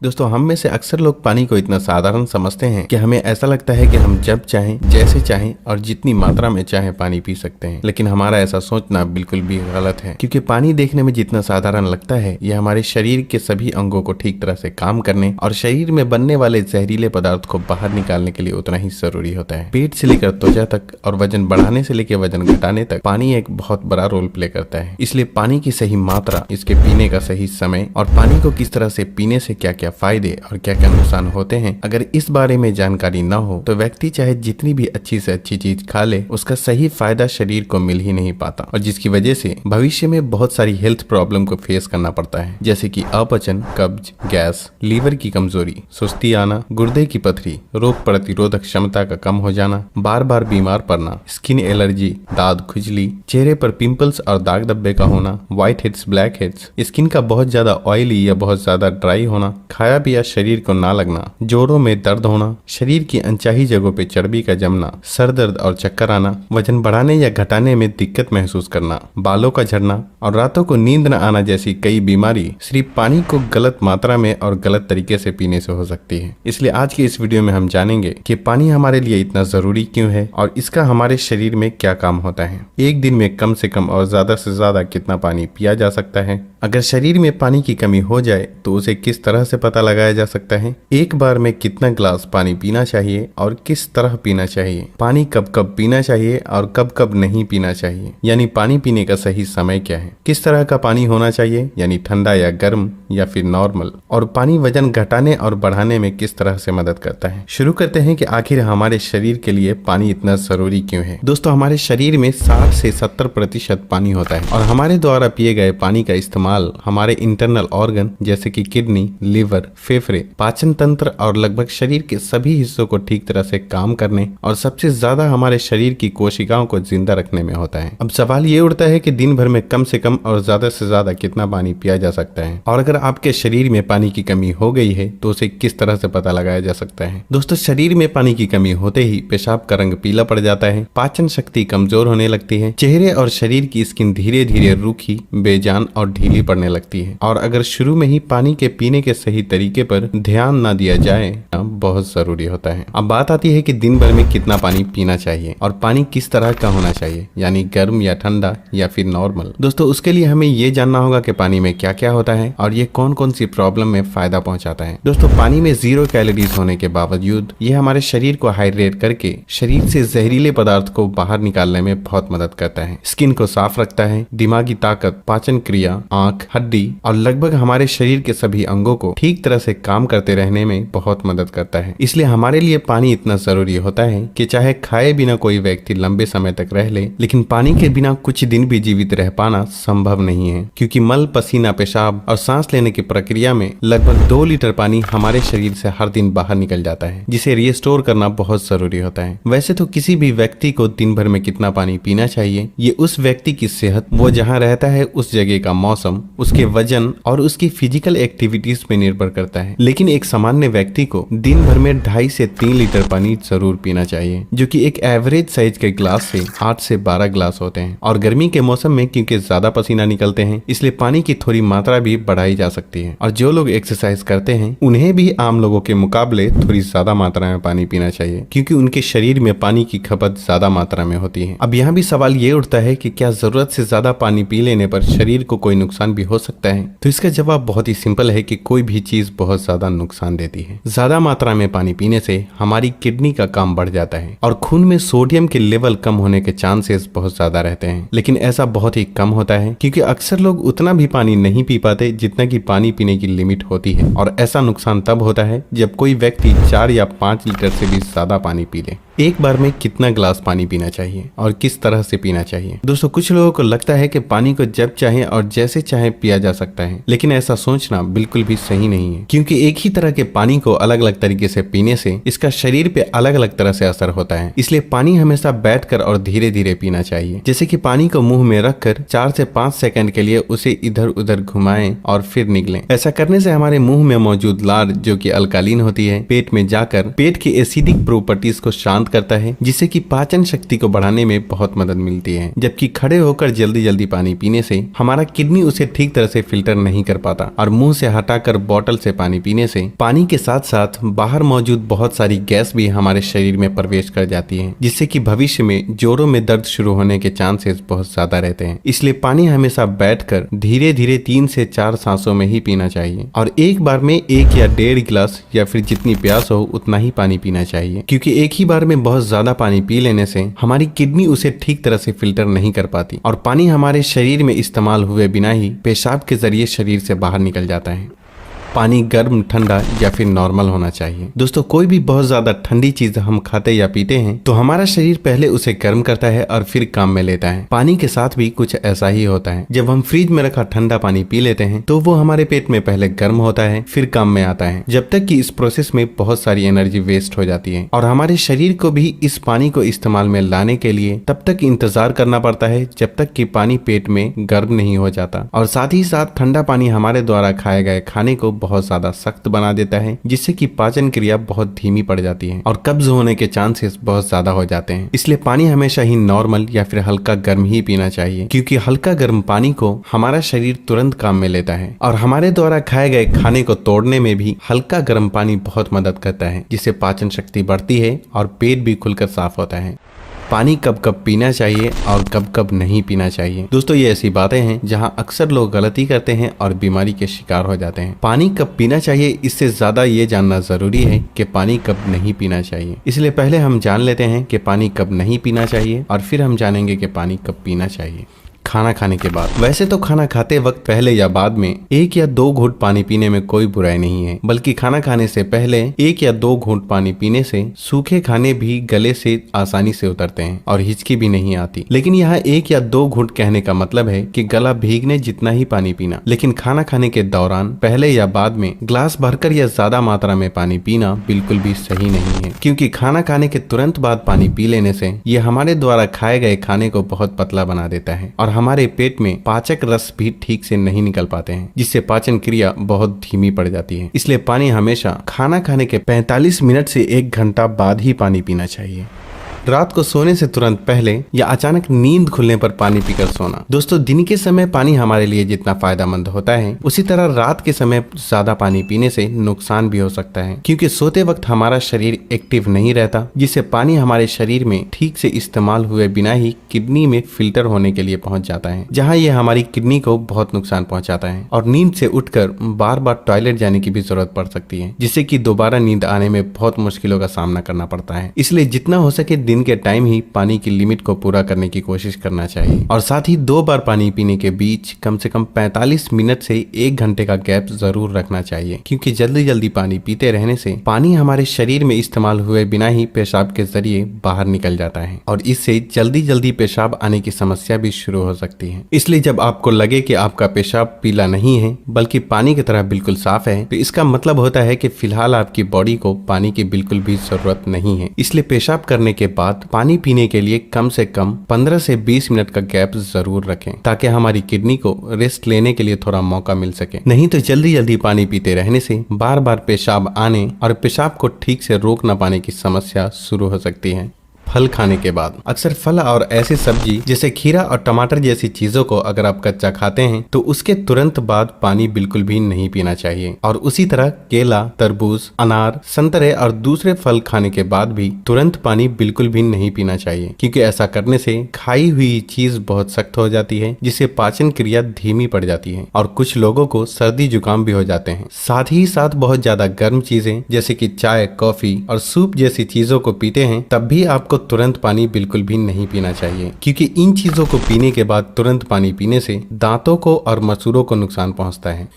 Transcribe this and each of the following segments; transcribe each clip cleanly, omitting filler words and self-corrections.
दोस्तों हम में से अक्सर लोग पानी को इतना साधारण समझते हैं कि हमें ऐसा लगता है कि हम जब चाहें, जैसे चाहें और जितनी मात्रा में चाहें पानी पी सकते हैं। लेकिन हमारा ऐसा सोचना बिल्कुल भी गलत है, क्योंकि पानी देखने में जितना साधारण लगता है यह हमारे शरीर के सभी अंगों को ठीक तरह से काम करने और शरीर में बनने वाले जहरीले पदार्थ को बाहर निकालने के लिए उतना ही जरूरी होता है। पेट से लेकर त्वचा तक और वजन बढ़ाने से लेकर वजन घटाने तक पानी एक बहुत बड़ा रोल प्ले करता है। इसलिए पानी की सही मात्रा, इसके पीने का सही समय और पानी को किस तरह से पीने से क्या क्या फायदे और क्या क्या नुकसान होते हैं, अगर इस बारे में जानकारी न हो तो व्यक्ति चाहे जितनी भी अच्छी से अच्छी चीज खा ले, उसका सही फायदा शरीर को मिल ही नहीं पाता और जिसकी वजह से भविष्य में बहुत सारी हेल्थ प्रॉब्लम को फेस करना पड़ता है, जैसे कि अपचन, कब्ज, गैस, लीवर की कमजोरी, सुस्ती आना, गुर्दे की पथरी, रोग प्रतिरोधक क्षमता का कम हो जाना, बार बार बीमार पड़ना, स्किन एलर्जी, दाद, खुजली, चेहरे पर पिंपल्स और दाग धब्बे का होना, white heads, black heads, skin का बहुत ज्यादा ऑयली या बहुत ज्यादा ड्राई होना, खाया पिया शरीर को ना लगना, जोड़ों में दर्द होना, शरीर की अनचाही जगहों पे चर्बी का जमना, सर दर्द और चक्कर आना, वजन बढ़ाने या घटाने में दिक्कत महसूस करना, बालों का झड़ना और रातों को नींद न आना जैसी कई बीमारी सिर्फ पानी को गलत मात्रा में और गलत तरीके से पीने से हो सकती है। इसलिए आज की इस वीडियो में हम जानेंगे कि पानी हमारे लिए इतना जरूरी क्यों है और इसका हमारे शरीर में क्या काम होता है। एक दिन में कम से कम और ज्यादा से ज्यादा कितना पानी पिया जा सकता है, अगर शरीर में पानी की कमी हो जाए तो उसे किस तरह से पता लगाया जा सकता है, एक बार में कितना ग्लास पानी पीना चाहिए और किस तरह पीना चाहिए, पानी कब कब पीना चाहिए और कब कब नहीं पीना चाहिए, यानी पानी पीने का सही समय क्या है, किस तरह का पानी होना चाहिए, यानी ठंडा या गर्म या फिर नॉर्मल, और पानी वजन घटाने और बढ़ाने में किस तरह से मदद करता है। शुरू करते हैं कि आखिर हमारे शरीर के लिए पानी इतना जरूरी क्यों है। दोस्तों हमारे शरीर में 60 से 70% पानी होता है और हमारे द्वारा पिए गए पानी का इस्तेमाल हमारे इंटरनल ऑर्गन जैसे कि किडनी, लिवर, फेफड़े, पाचन तंत्र और लगभग शरीर के सभी हिस्सों को ठीक तरह से काम करने और सबसे ज्यादा हमारे शरीर की कोशिकाओं को जिंदा रखने में होता है। अब सवाल ये उठता है कि दिन भर में कम से कम और ज्यादा से ज्यादा कितना पानी पिया जा सकता है और अगर आपके शरीर में पानी की कमी हो गई है तो उसे किस तरह से पता लगाया जा सकता है। दोस्तों शरीर में पानी की कमी होते ही पेशाब का रंग पीला पड़ जाता है, पाचन शक्ति कमजोर होने लगती है, चेहरे और शरीर की स्किन धीरे धीरे रूखी, बेजान और ढीली पड़ने लगती है और अगर शुरू में ही पानी के पीने के सही तरीके पर ध्यान ना दिया जाए बहुत जरूरी होता है। अब बात आती है कि दिन भर में कितना पानी पीना चाहिए और पानी किस तरह का होना चाहिए, यानी गर्म या ठंडा या फिर नॉर्मल। दोस्तों उसके लिए हमें ये जानना होगा कि पानी में क्या क्या होता है और ये कौन कौन सी प्रॉब्लम में फायदा पहुंचाता है। दोस्तों पानी में 0 कैलोरीज होने के बावजूद ये हमारे शरीर को हाइड्रेट करके शरीर से जहरीले पदार्थ को बाहर निकालने में बहुत मदद करता है, स्किन को साफ रखता है, दिमागी ताकत, पाचन क्रिया, आंख, हड्डी और लगभग हमारे शरीर के सभी अंगों को ठीक तरह से काम करते रहने में बहुत मदद करता है। इसलिए हमारे लिए पानी इतना जरूरी होता है कि चाहे खाए बिना कोई व्यक्ति लंबे समय तक रह ले, लेकिन पानी के बिना कुछ दिन भी जीवित रह पाना संभव नहीं है, क्योंकि मल, पसीना, पेशाब और सांस लेने की प्रक्रिया में लगभग 2 लीटर पानी हमारे शरीर से हर दिन बाहर निकल जाता है, जिसे रिस्टोर करना बहुत जरूरी होता है। वैसे तो किसी भी व्यक्ति को दिन भर में कितना पानी पीना चाहिए ये उस व्यक्ति की सेहत, वो जहाँ रहता है उस जगह का मौसम, उसके वजन और उसकी फिजिकल एक्टिविटीज पे निर्भर करता है। लेकिन एक सामान्य व्यक्ति को दिन भर में 2.5 से 3 लीटर पानी जरूर पीना चाहिए, जो कि एक एवरेज साइज के ग्लास से 8 से 12 ग्लास होते हैं। और गर्मी के मौसम में क्योंकि ज्यादा पसीना निकलते हैं इसलिए पानी की थोड़ी मात्रा भी बढ़ाई जा सकती है और जो लोग एक्सरसाइज करते हैं उन्हें भी आम लोगों के मुकाबले थोड़ी ज्यादा मात्रा में पानी पीना चाहिए, क्योंकि उनके शरीर में पानी की खपत ज्यादा मात्रा में होती है। अब यहाँ भी सवाल ये उठता है कि क्या जरूरत से ज्यादा पानी पी लेने पर शरीर को कोई नुकसान भी हो सकता है। तो इसका जवाब बहुत ही सिंपल है कि कोई भी चीज बहुत ज्यादा नुकसान देती है। ज्यादा मात्रा में पानी पीने से हमारी किडनी का काम बढ़ जाता है और खून में सोडियम के लेवल कम होने के चांसेस बहुत ज्यादा रहते हैं, लेकिन ऐसा बहुत ही कम होता है क्योंकि अक्सर लोग उतना भी पानी नहीं पी पाते जितना कि पानी पीने की लिमिट होती है और ऐसा नुकसान तब होता है जब कोई व्यक्ति 4 या 5 लीटर से भी ज्यादा पानी पी ले। एक बार में कितना ग्लास पानी पीना चाहिए और किस तरह से पीना चाहिए। दोस्तों कुछ लोगों को लगता है कि पानी को जब चाहे और जैसे चाहे पिया जा सकता है, लेकिन ऐसा सोचना बिल्कुल भी सही नहीं है, क्योंकि एक ही तरह के पानी को अलग अलग तरीके से पीने से इसका शरीर पे अलग अलग तरह से असर होता है। इसलिए पानी हमेशा बैठकर और धीरे धीरे पीना चाहिए, जैसे कि पानी को मुंह में रखकर 4 से 5 सेकंड के लिए उसे इधर उधर घुमाएं और फिर निगलें। ऐसा करने से हमारे मुंह में मौजूद लार, जो कि अल्कालीन होती है, पेट में जाकर पेट की एसिडिक प्रॉपर्टीज को शांत करता है, जिससे कि पाचन शक्ति को बढ़ाने में बहुत मदद मिलती है। जबकि खड़े होकर जल्दी जल्दी पानी पीने से हमारा किडनी उसे ठीक तरह से फिल्टर नहीं कर पाता और मुंह से हटाकर बोतल बोतल से पानी पीने से पानी के साथ साथ बाहर मौजूद बहुत सारी गैस भी हमारे शरीर में प्रवेश कर जाती है, जिससे कि भविष्य में जोड़ों में दर्द शुरू होने के चांसेस बहुत ज्यादा रहते हैं। इसलिए पानी हमेशा बैठकर धीरे धीरे 3 से 4 सांसों में ही पीना चाहिए और एक बार में 1 या 1.5 गिलास या फिर जितनी प्यास हो उतना ही पानी पीना चाहिए, क्योंकि एक ही बार में बहुत ज्यादा पानी पी लेने से हमारी किडनी उसे ठीक तरह से फिल्टर नहीं कर पाती और पानी हमारे शरीर में इस्तेमाल हुए बिना ही पेशाब के जरिए शरीर से बाहर निकल जाता है। पानी गर्म, ठंडा या फिर नॉर्मल होना चाहिए। दोस्तों, कोई भी बहुत ज्यादा ठंडी चीज हम खाते या पीते हैं तो हमारा शरीर पहले उसे गर्म करता है और फिर काम में लेता है। पानी के साथ भी कुछ ऐसा ही होता है। जब हम फ्रिज में रखा ठंडा पानी पी लेते हैं तो वो हमारे पेट में पहले गर्म होता है, फिर काम में आता है, जब तक कि इस प्रोसेस में बहुत सारी एनर्जी वेस्ट हो जाती है और हमारे शरीर को भी इस पानी को इस्तेमाल में लाने के लिए तब तक इंतजार करना पड़ता है जब तक कि पानी पेट में गर्म नहीं हो जाता। और साथ ही साथ ठंडा पानी हमारे द्वारा खाए गए खाने को बहुत ज्यादा सख्त बना देता है, जिससे कि पाचन क्रिया बहुत धीमी पड़ जाती है और कब्ज होने के चांसेस बहुत ज्यादा हो जाते हैं। इसलिए पानी हमेशा ही नॉर्मल या फिर हल्का गर्म ही पीना चाहिए, क्योंकि हल्का गर्म पानी को हमारा शरीर तुरंत काम में लेता है और हमारे द्वारा खाए गए खाने को तोड़ने में भी हल्का गर्म पानी बहुत मदद करता है, जिससे पाचन शक्ति बढ़ती है और पेट भी खुलकर साफ होता है। पानी कब कब पीना चाहिए और कब कब नहीं पीना चाहिए। दोस्तों, ये ऐसी बातें हैं जहां अक्सर लोग गलती करते हैं और बीमारी के शिकार हो जाते हैं। पानी कब पीना चाहिए, इससे ज्यादा ये जानना जरूरी है कि पानी कब नहीं पीना चाहिए। इसलिए पहले हम जान लेते हैं कि पानी कब नहीं पीना चाहिए और फिर हम जानेंगे कि पानी कब पीना चाहिए। खाना खाने के बाद। वैसे तो खाना खाते वक्त पहले या बाद में 1 या 2 घूंट पानी पीने में कोई बुराई नहीं है, बल्कि खाना खाने से पहले 1 या 2 घूंट पानी पीने से सूखे खाने भी गले से आसानी से उतरते हैं और हिचकी भी नहीं आती। लेकिन यहाँ 1 या 2 घूंट कहने का मतलब है कि गला भीगने जितना ही पानी पीना। लेकिन खाना खाने के दौरान पहले या बाद में ग्लास भरकर या ज्यादा मात्रा में पानी पीना बिल्कुल भी सही नहीं है, क्योंकि खाना खाने के तुरंत बाद पानी पी लेने से ये हमारे द्वारा खाए गए खाने को बहुत पतला बना देता है और हमारे पेट में पाचक रस भी ठीक से नहीं निकल पाते हैं, जिससे पाचन क्रिया बहुत धीमी पड़ जाती है। इसलिए पानी हमेशा खाना खाने के 45 मिनट से 1 घंटा बाद ही पानी पीना चाहिए। रात को सोने से तुरंत पहले या अचानक नींद खुलने पर पानी पीकर सोना। दोस्तों, दिन के समय पानी हमारे लिए जितना फायदेमंद होता है, उसी तरह रात के समय ज्यादा पानी पीने से नुकसान भी हो सकता है, क्योंकि सोते वक्त हमारा शरीर एक्टिव नहीं रहता, जिससे पानी हमारे शरीर में ठीक से इस्तेमाल हुए बिना ही किडनी में फिल्टर होने के लिए पहुंच जाता है, जहां ये हमारी किडनी को बहुत नुकसान पहुंचाता है और नींद से उठकर बार बार टॉयलेट जाने की भी जरूरत पड़ सकती है, जिससे कि दोबारा नींद आने में बहुत मुश्किलों का सामना करना पड़ता है। इसलिए जितना हो सके दिन के टाइम ही पानी की लिमिट को पूरा करने की कोशिश करना चाहिए और साथ ही 2 बार पानी पीने के बीच कम से कम 45 मिनट से 1 घंटे का गैप जरूर रखना चाहिए, क्योंकि जल्दी जल्दी पानी पीते रहने से पानी हमारे शरीर में इस्तेमाल हुए बिना ही पेशाब के जरिए बाहर निकल जाता है और इससे जल्दी जल्दी पेशाब आने की समस्या भी शुरू हो सकती है। इसलिए जब आपको लगे कि आपका पेशाब पीला नहीं है बल्कि पानी की तरह बिल्कुल साफ है, तो इसका मतलब होता है कि फिलहाल आपकी बॉडी को पानी की बिल्कुल भी जरूरत नहीं है। इसलिए पेशाब करने के बाद पानी पीने के लिए कम से कम 15 से 20 मिनट का गैप जरूर रखें, ताकि हमारी किडनी को रेस्ट लेने के लिए थोड़ा मौका मिल सके। नहीं तो जल्दी जल्दी पानी पीते रहने से बार बार पेशाब आने और पेशाब को ठीक से रोक न पाने की समस्या शुरू हो सकती है। फल खाने के बाद। अक्सर फल और ऐसी सब्जी जैसे खीरा और टमाटर जैसी चीजों को अगर आप कच्चा खाते हैं तो उसके तुरंत बाद पानी बिल्कुल भी नहीं पीना चाहिए, और उसी तरह केला, तरबूज, अनार, संतरे और दूसरे फल खाने के बाद भी तुरंत पानी बिल्कुल भी नहीं पीना चाहिए, क्योंकि ऐसा करने से खाई हुई चीज बहुत सख्त हो जाती है, जिससे पाचन क्रिया धीमी पड़ जाती है और कुछ लोगों को सर्दी जुकाम भी हो जाते हैं। साथ ही साथ बहुत ज्यादा गर्म चीजें जैसे कि चाय, कॉफी और सूप जैसी चीजों को पीते हैं तब भी आपको तुरंत पानी बिल्कुल भी नहीं पीना चाहिए, क्योंकि इन चीजों को पीने के बाद तुरंत पानी पीने से दांतों को और मसूड़ों को नुकसान पहुंचता है।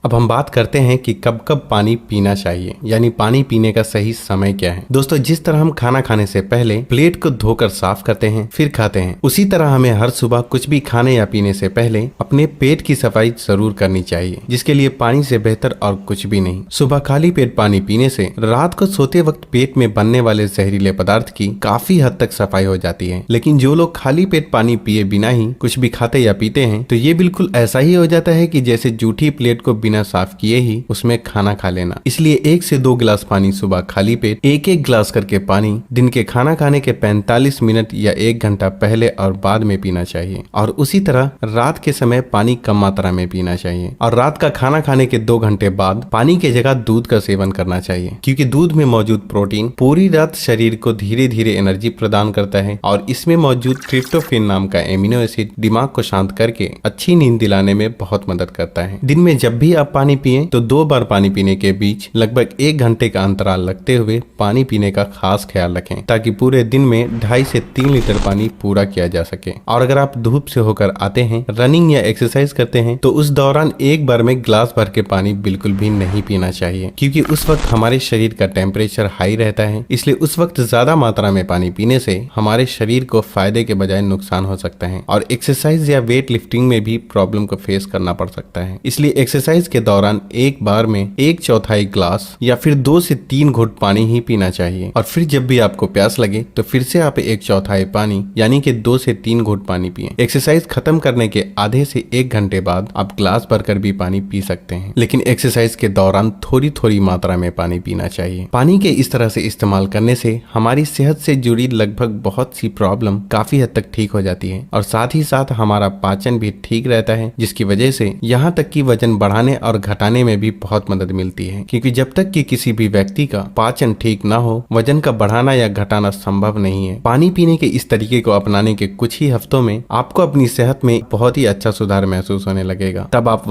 अब हम बात करते हैं कि कब कब पानी पीना चाहिए, यानी पानी पीने का सही समय क्या है। दोस्तों, जिस तरह हम खाना खाने से पहले प्लेट को धोकर साफ करते हैं फिर खाते हैं, उसी तरह हमें हर सुबह कुछ भी खाने या पीने से पहले अपने पेट की सफाई जरूर करनी चाहिए, जिसके लिए पानी से बेहतर और कुछ भी नहीं। सुबह खाली पेट पानी पीने से रात को सोते वक्त पेट में बनने वाले जहरीले पदार्थ की काफी हद तक सफाई हो जाती है। लेकिन जो लोग खाली पेट पानी पिए बिना ही कुछ भी खाते या पीते हैं तो ये बिल्कुल ऐसा ही हो जाता है कि जैसे जूठी प्लेट को बिना साफ किए ही उसमें खाना खा लेना। इसलिए 1 से 2 गिलास पानी सुबह खाली पेट, एक एक गिलास करके पानी दिन के खाना खाने के 45 मिनट या 1 घंटा पहले और बाद में पीना चाहिए। और उसी तरह रात के समय पानी कम मात्रा में पीना चाहिए और रात का खाना खाने के 2 घंटे बाद पानी की जगह दूध का सेवन करना चाहिए, क्योंकि दूध में मौजूद प्रोटीन पूरी रात शरीर को धीरे धीरे एनर्जी प्रदान करता है और इसमें मौजूद ट्रिप्टोफैन नाम का एमिनो एसिड दिमाग को शांत करके अच्छी नींद दिलाने में बहुत मदद करता है। दिन में जब भी आप पानी पिएं तो 2 बार पानी पीने के बीच लगभग 1 घंटे का अंतराल रखते हुए पानी पीने का खास ख्याल रखें, ताकि पूरे दिन में 2.5 से 3 लीटर पानी पूरा किया जा सके। और अगर आप धूप से होकर आते हैं, रनिंग या एक्सरसाइज करते हैं, तो उस दौरान एक बार में गिलास भर के पानी बिल्कुल भी नहीं पीना चाहिए, क्योंकि उस वक्त हमारे शरीर का टेम्परेचर हाई रहता है। इसलिए उस वक्त ज्यादा मात्रा में पानी पीने से हमारे शरीर को फायदे के बजाय नुकसान हो सकता है और एक्सरसाइज या वेट लिफ्टिंग में भी प्रॉब्लम को फेस करना पड़ सकता है। इसलिए एक्सरसाइज के दौरान एक बार में 1/4 गिलास या फिर 2 से 3 घुट पानी ही पीना चाहिए और फिर जब भी आपको प्यास लगे तो फिर से आप 1/4 पानी यानी कि 2 से 3 घुट पानी पिएं। एक्सरसाइज खत्म करने के आधे से 1 घंटे बाद आप ग्लास भरकर भी पानी पी सकते हैं, लेकिन एक्सरसाइज के दौरान थोड़ी थोड़ी मात्रा में पानी पीना चाहिए। पानी के इस तरह से इस्तेमाल करने से हमारी सेहत से जुड़ी लगभग बहुत सी प्रॉब्लम काफी हद तक ठीक हो जाती है और साथ ही साथ हमारा पाचन भी ठीक रहता है, जिसकी वजह से यहाँ तक कि वजन बढ़ाने और घटाने में भी बहुत मदद मिलती है, क्योंकि जब तक कि किसी भी व्यक्ति का पाचन ठीक ना हो, वजन का बढ़ाना या घटाना संभव नहीं है। पानी पीने के इस तरीके को अपनाने के कुछ ही हफ्तों में आपको अपनी सेहत में बहुत ही अच्छा सुधार महसूस होने लगेगा। तब आप